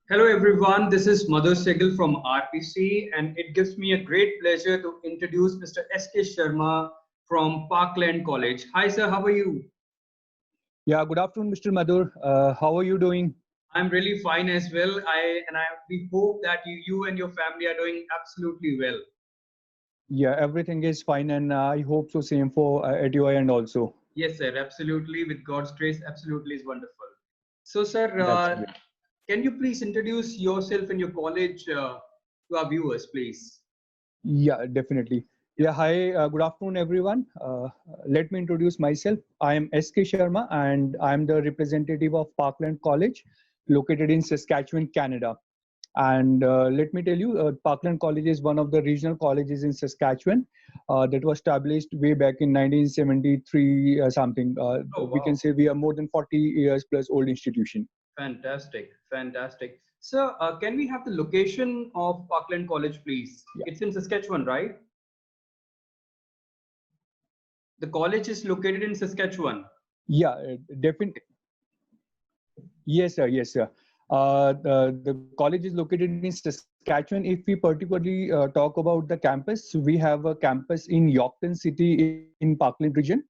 Hello everyone, this is Madhur Sehgal from RPC and it gives me a great pleasure to introduce Mr. S.K. Sharma from Parkland College. Hi sir, how are you? Yeah, good afternoon, Mr. Madhur. How are you doing? I'm really fine as well. We hope that you and your family are doing absolutely well. Yeah, everything is fine, and I hope so same for at your end also. Yes sir, absolutely. With God's grace, absolutely is wonderful. So sir, That's great. can you please introduce yourself and your college to our viewers, please? Yeah, definitely. Yeah. Yeah, hi, good afternoon, everyone. Let me introduce myself. I am SK Sharma, and I am the representative of Parkland College, located in Saskatchewan, Canada. And let me tell you, Parkland College is one of the regional colleges in Saskatchewan that was established way back in 1973 something. Oh We can wow. say we are more than 40 years plus old institution. Fantastic, fantastic. Sir, can we have the location of Parkland College, please? Yeah, It's in Saskatchewan, right? The college is located in Saskatchewan. yeah, definitely. Yes, sir. Yes, sir. The college is located in Saskatchewan. If we particularly talk about the campus, we have a campus in Yorkton City in Parkland region,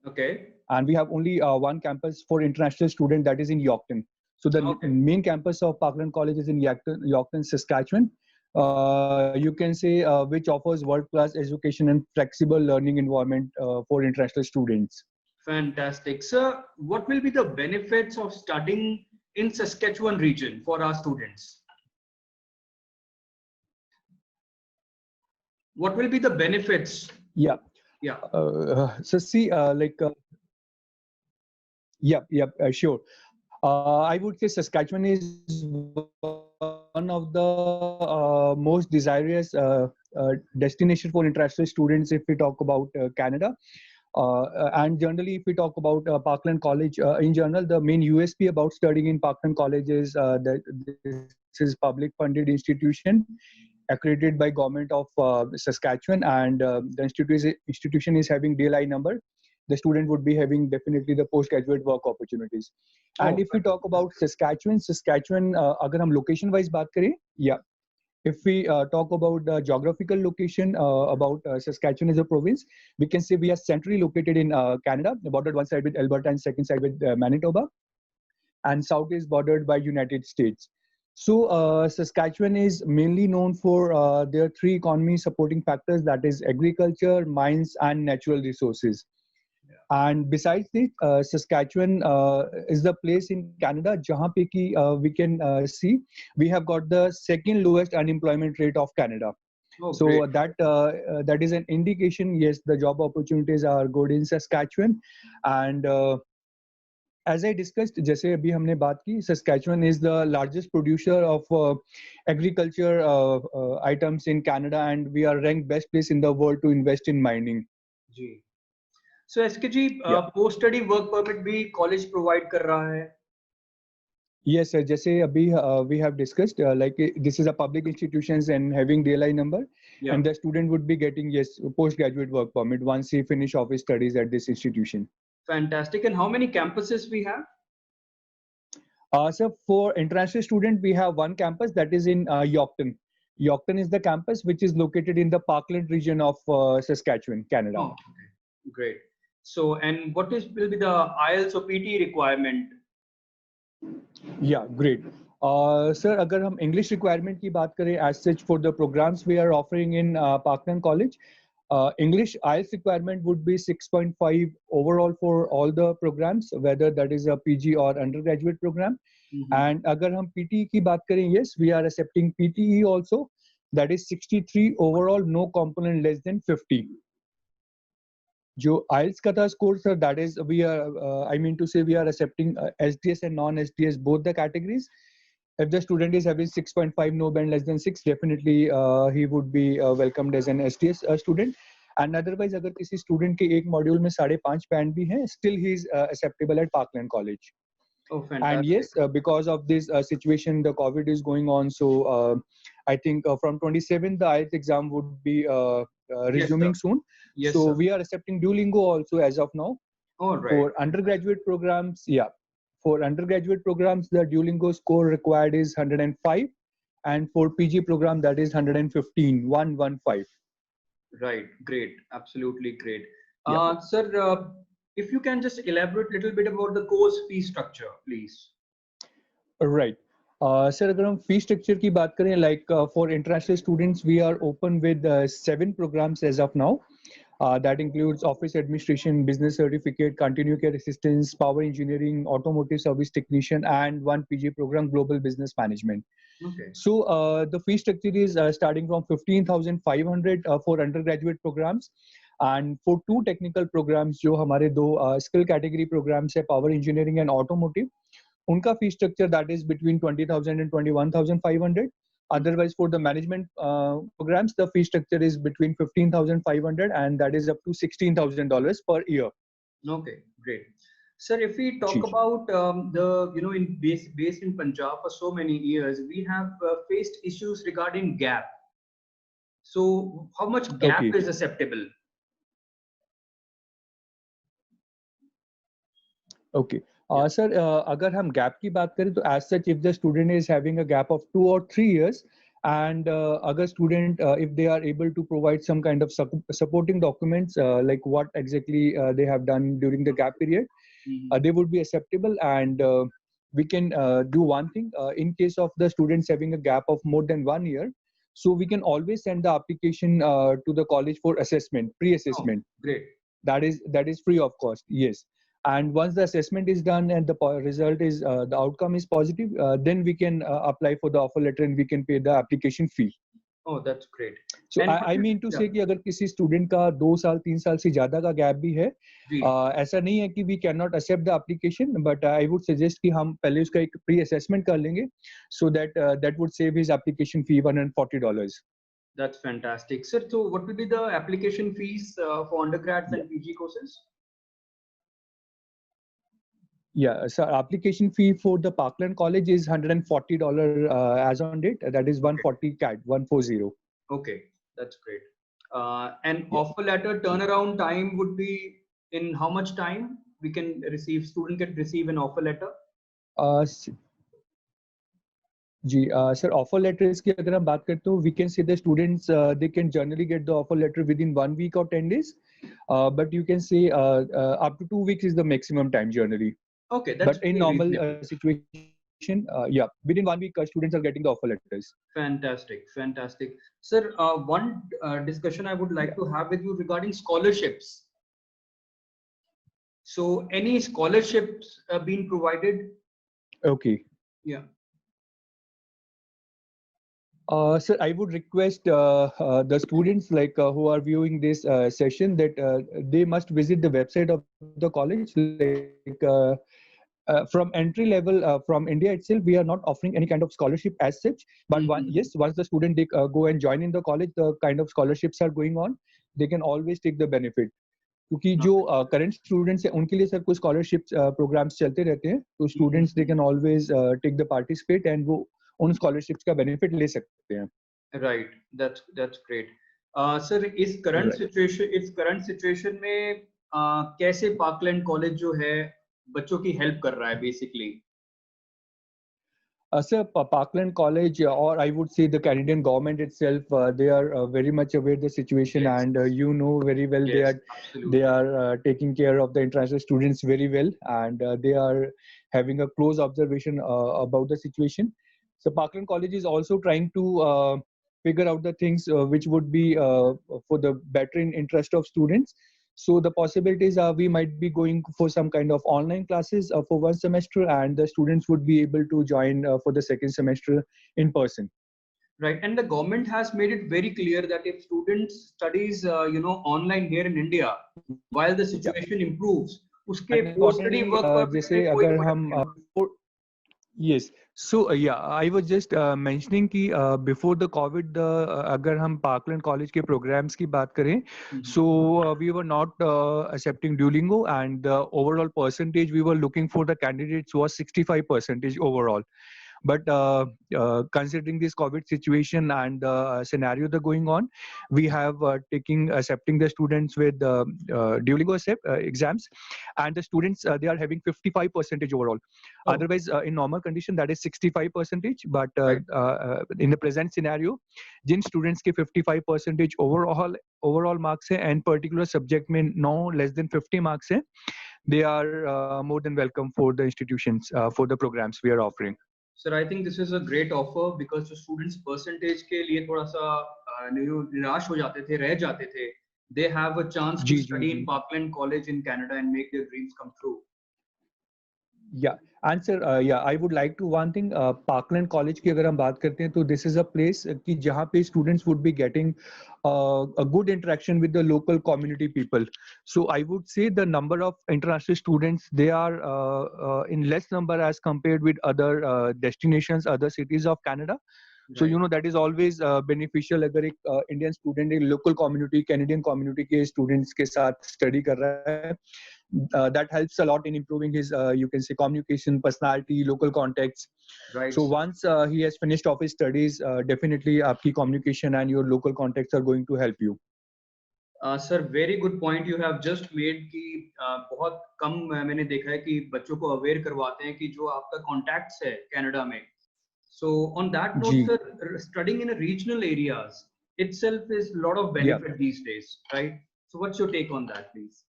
Okay. and we have only one campus for international student that is in Yorkton. So the Okay. main campus of Parkland College is in Yorkton, Saskatchewan. You can say which offers world-class education and flexible learning environment for international students. Fantastic. Sir, what will be the benefits of studying in Saskatchewan region for our students? What will be the benefits? Yeah. Yeah. So see, sure. I would say Saskatchewan is one of the most desirous destination for international students if we talk about Canada. And generally, if we talk about Parkland College in general, the main USP about studying in Parkland College is that this is public funded institution accredited by government of Saskatchewan, and institution is having DLI number. The student would be having definitely the postgraduate work opportunities. And Oh, if we talk about Saskatchewan, अगर हम location wise बात करें, yeah. If we talk about the geographical location about Saskatchewan as a province, we can say we are centrally located in Canada, bordered one side with Alberta and second side with Manitoba, and south is bordered by United States. So Saskatchewan is mainly known for their three economy supporting factors, that is agriculture, mines, and natural resources. And besides this, Saskatchewan is the place in Canada jahan pe ki, we can see we have got the second lowest unemployment rate of Canada. oh, great. So that is an indication. Yes, the job opportunities are good in Saskatchewan, and as I discussed, जैसे अभी हमने बात की, Saskatchewan is the largest producer of agriculture items in Canada, and we are ranked best place in the world to invest in mining. Ji. So SK ji, Yeah. post study work permit भी college provide कर रहा है. Yes, sir. जैसे अभी we have discussed, this is a public institutions and having DLI number, Yeah. and the student would be getting yes postgraduate work permit once he finish off his studies at this institution. Fantastic. And how many campuses we have? So for international student, we have one campus that is in Yorkton. Yorkton is the campus which is located in the Parkland region of Saskatchewan, Canada. Oh, okay. Great. So, and what is will be the IELTS or PT requirement? Yeah, great. Sir, अगर हम English requirement की बात करें, as such for the programs we are offering in Parkland College, English IELTS requirement would be 6.5 overall for all the programs, whether that is a PG or undergraduate program. And अगर हम PTE की बात करें, yes, we are accepting PTE also. That is 63 overall, no component less than 50. जो IELTS का था score, sir, that is we are I mean to say we are accepting SDS and non-SDS both the categories. If the student is having 6.5 no band less than 6, definitely he would be welcomed as an SDS student. And otherwise अगर किसी student के एक module में 5.5 band भी हैं, still he is acceptable at Parkland College. Oh, And fantastic. yes, because of this situation, the COVID is going on, so I think from 27th the IELTS exam would be Yes, resuming sir. soon. Yes, So sir. we are accepting Duolingo also as of now All right. for undergraduate programs. Yeah, For undergraduate programs, the Duolingo score required is 105, and for PG program that is 115, 115. Right, great, absolutely great. Yeah. Sir, if you can just elaborate a little bit about the course fee structure, please. Right. Sir, अगर हम fee structure की बात करें, like for international students, we are open with 7 programs as of now. That includes office administration, business certificate, continuing care assistance, power engineering, automotive service technician, and one PG program, global business management. Okay. So the fee structure is starting from 15,500 for undergraduate programs, and for 2 technical programs, जो हमारे 2 skill category programs है, power engineering and automotive, उनका fee structure that is between 20,000 and 21,500. Otherwise, for the management programs, the fee structure is between 15,500 and that is up to $16,000 per year. Okay, great. Sir, if we talk about based in Punjab for so many years, we have faced issues regarding gap. So, how much gap is acceptable? Okay. Sir, अगर हम gap की बात करें तो as such, if the student is having a gap of 2 or 3 years, and अगर student if they are able to provide some kind of supporting documents like what exactly they have done during the gap period, they would be acceptable, and we can do one thing in case of the students having a gap of more than 1 year. So we can always send the application to the college for assessment, pre-assessment. Oh, great. That is free of cost. Yes. And once the assessment is done and the result is the outcome is positive, then we can apply for the offer letter and we can pay the application fee. Oh, that's great. So I mean to say कि अगर किसी student का 2 साल 3 साल से ज़्यादा का gap भी है, ऐसा नहीं है कि we cannot accept the application, but I would suggest कि हम पहले उसका एक pre-assessment कर लेंगे, so that that would save his application fee $140. That's fantastic, sir. So what will be the application fees for undergrads and PG courses? Yeah, so application fee for the Parkland College is $140 as on date. That is 140 CAD, 140. Okay, that's great. And offer letter turnaround time would be in how much time we can receive? Student can receive an offer letter. Sir, offer letters की अगर हम बात करते हो, we can say the students they can generally get the offer letter within 1 week or 10 days, but you can say up to 2 weeks is the maximum time generally. Okay, that's but in normal situation, within 1 week, students are getting the offer letters. Fantastic, fantastic, sir. One discussion I would like to have with you regarding scholarships. So, any scholarships being provided? Okay. Yeah. Sir, I would request the students who are viewing this session that they must visit the website of the college. From entry level, from India itself, we are not offering any kind of scholarship as such. But once the student they, go and join in the college, the kind of scholarships are going on, they can always take the benefit. क्योंकि जो current students हैं उनके लिए sir कुछ scholarship programmes चलते रहते हैं, तो students they can always take the participate and वो उन स्कॉलरशिप्स का बेनिफिट ले सकते हैं. Right, that's great. सर, इस करंट सिचुएशन में कैसे पार्कलैंड कॉलेज जो है बच्चों की हेल्प कर रहा है basically? Sir, Parkland College, or I would say the Canadian government itself, they are very much aware of the situation, yes. And you know very well, yes, they are taking care of the international students very well, and they are having a close observation about the situation. So Parkland College is also trying to figure out the things which would be for the better interest of students. So the possibilities are we might be going for some kind of online classes for 1 semester, and the students would be able to join for the 2nd semester in person. Right, and the government has made it very clear that if students studies online here in India, while the situation improves, uske post-study work जैसे अगर हम yes. So I was just mentioning कि before the COVID, अगर हम Parkland College के programs की बात करें, so we were not accepting Duolingo, and the overall percentage we were looking for the candidates was 65% overall. But considering this COVID situation and the scenario that going on, we have accepting the students with Duolingo exams, and the students they are having 55% overall. Oh. Otherwise, in normal condition, that is 65%. But Right. in the present scenario, Jin students के 55% overall marks है and particular subject में no less than 50 marks है, they are more than welcome for the institutions for the programs we are offering. Sir, I think this is a great offer because the students percentage के लिए थोड़ा सा निराश हो जाते थे, रह जाते थे. They have a chance to study in Parkland College in Canada and make their dreams come true. Yeah, and sir, I would like to one thing. Parkland College की अगर हम बात करते हैं तो this is a place कि जहाँ पे students would be getting a good interaction with the local community people. So I would say the number of international students, they are in less number as compared with other destinations, other cities of Canada. So you know that is always beneficial अगर एक Indian student एक local community, Canadian community के students के साथ study कर रहा है. That helps a lot in improving his you can say communication, personality, local contacts. Right. So once he has finished off his studies, definitely आपकी communication and your local contacts are going to help you. Sir, very good point you have just made कि बहुत कम मैंने देखा है कि बच्चों को aware करवाते हैं कि जो आपका contacts है कनाडा में. So on that note, sir, studying in a regional areas itself is a lot of benefit these days, right? So what's your take on that, please?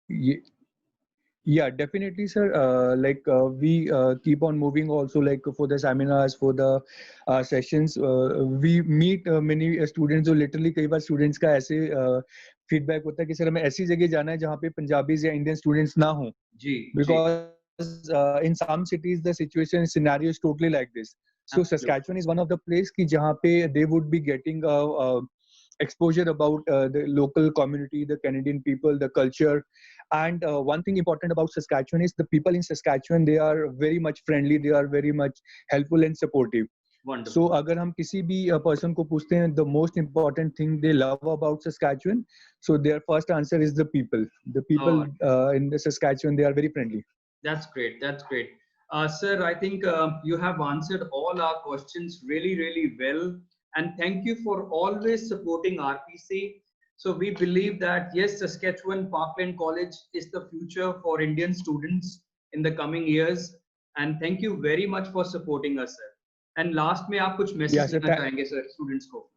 Yeah, definitely, sir. We keep on moving also, like for the seminars, for the sessions, we meet many students. जो literally कई बार students का ऐसे feedback होता है कि sir हमें ऐसी जगह जाना है जहाँ पे पंजाबीज या Indian students ना हों. Because in some cities the situation scenario is totally like this. So Saskatchewan is one of the place कि जहाँ पे they would be getting exposure about the local community, the Canadian people, the culture. And one thing important about Saskatchewan is the people in Saskatchewan, they are very much friendly, they are very much helpful and supportive. Wonderful. So अगर हम किसी भी person को पूछते हैं the most important thing they love about Saskatchewan, so their first answer is the people. The people in the Saskatchewan, they are very friendly. That's great. That's great. Sir, I think you have answered all our questions really, really well. And thank you for always supporting RPC. So we believe that, yes, Saskatchewan Parkland College is the future for Indian students in the coming years. And thank you very much for supporting us, sir. And last में आप कुछ message देना चाहेंगे, sir, students को?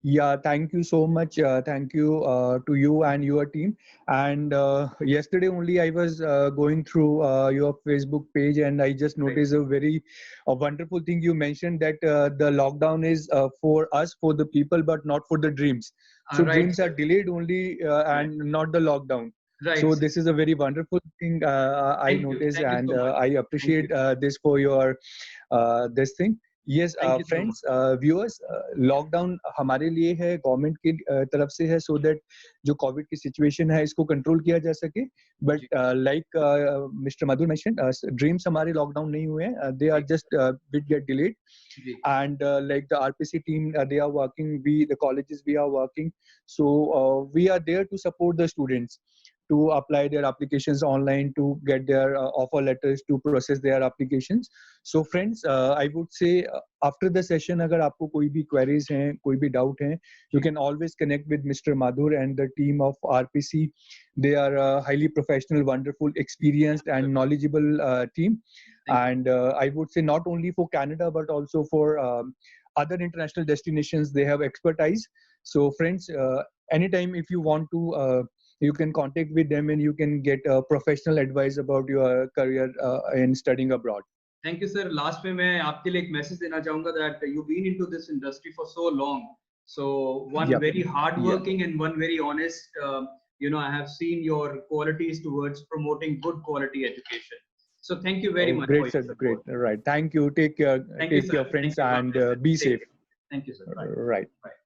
Yeah, thank you so much. Thank you to you and your team. And yesterday only I was going through your Facebook page and I just noticed a wonderful thing you mentioned that the lockdown is for us, for the people, but not for the dreams. So dreams are delayed only and not the lockdown. Right. So this is a very wonderful thing I noticed and I appreciate this for your this thing. Yes, friends, viewers, lockdown हमारे लिए है, government की तरफ से है, so that जो COVID की situation है इसको कंट्रोल किया जा सके. But like mister Madhur mentioned, dreams हमारे लॉकडाउन नहीं हुए हैं, they are just bit get delayed. And like the RPC team, they are working, the colleges, we are working. So we are there to support the students to apply their applications online, to get their offer letters, to process their applications. So friends, I would say after the session, अगर आपको कोई भी queries हैं, कोई भी doubt हैं, you can always connect with Mr. Madhur and the team of RPC. They are highly professional, wonderful, experienced and knowledgeable team. And I would say not only for Canada, but also for other international destinations, they have expertise. So friends, anytime if you want to, you can contact with them and you can get professional advice about your career in studying abroad. Thank you, sir. Last में मैं आपके लिए एक message देना चाहूँगा that you've been into this industry for so long. So one very hardworking and one very honest. I have seen your qualities towards promoting good quality education. So thank you very much. Great, sir. Great. Right. Thank you. Take care. Take care, friends, and be safe. Thank you, sir. Bye. Right. Bye.